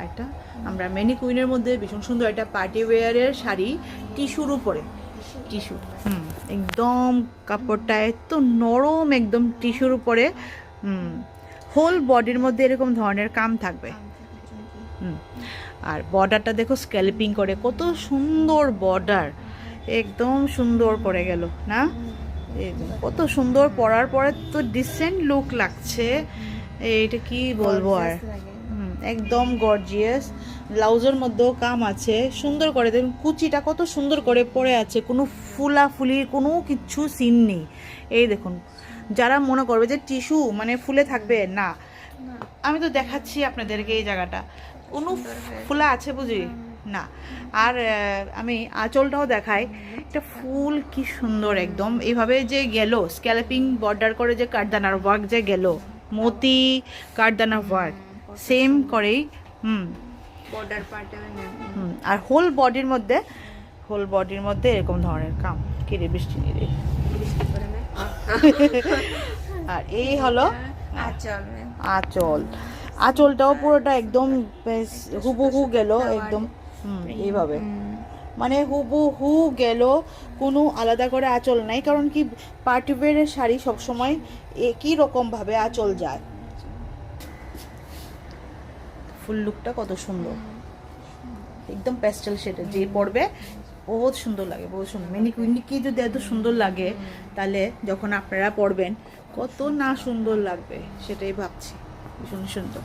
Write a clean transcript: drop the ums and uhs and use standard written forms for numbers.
এটা আমরা ম্যানিকুইনের মধ্যে ভীষণ সুন্দর একটা পার্টি ওয়্যারের শাড়ি, টিস্যুর উপরে, টিস্যু, একদম কাপড়টা এত নরম, একদম টিস্যুর উপরে, হোল বডির মধ্যে এরকম ধরনের কাম থাকবে। আর বর্ডারটা দেখো স্ক্যালপিং করে, কত সুন্দর বর্ডার, একদম সুন্দর করে গেল না, কত সুন্দর, পরার পরে তো ডিসেন্ট লুক লাগছে। এইটা কি বলবো আর, একদম গর্জিয়াস। ব্লাউজের মধ্যেও কাম আছে সুন্দর করে, দেখুন কুচিটা কত সুন্দর করে পরে আছে, কোনো ফুলাফুলির কোনো কিচ্ছু সিন নেই। এই দেখুন, যারা মনে করবে যে টিস্যু মানে ফুলে থাকবে, না, আমি তো দেখাচ্ছি আপনাদেরকে এই জায়গাটা কোনো ফুলা আছে বুঝি না। আর আমি আঁচলটাও দেখাই, একটা ফুল কি সুন্দর, একদম এইভাবে যে গেল স্ক্যালপিং বর্ডার করে, যে কাঠদানার ওয়ার্ক যে গেল, মতি কাঠদানার ওয়ার্ক সেম করেই, বর্ডার পার্টে আর হোল বডির মধ্যে এরকম ধরনের কাম। কি রে বৃষ্টি নেই রে। আর এই হলো আঁচলটাও পুরোটা একদম হুবহু গেল, একদম এইভাবে, মানে হুবহু গেল, কোনো আলাদা করে আঁচল নাই। কারণ কি, পার্টি ওয়্যারের শাড়ি সবসময় একই রকম ভাবে আঁচল যায়। ফুল লুকটা কত সুন্দর, একদম প্যাস্টেল শেডে যে পরবে বহুত সুন্দর লাগে, বহুত সুন্দর। ম্যানিকুইনকে যদি এত সুন্দর লাগে, তাহলে যখন আপনারা পরবেন কত না সুন্দর লাগবে, সেটাই ভাবছি। ভীষণ সুন্দর।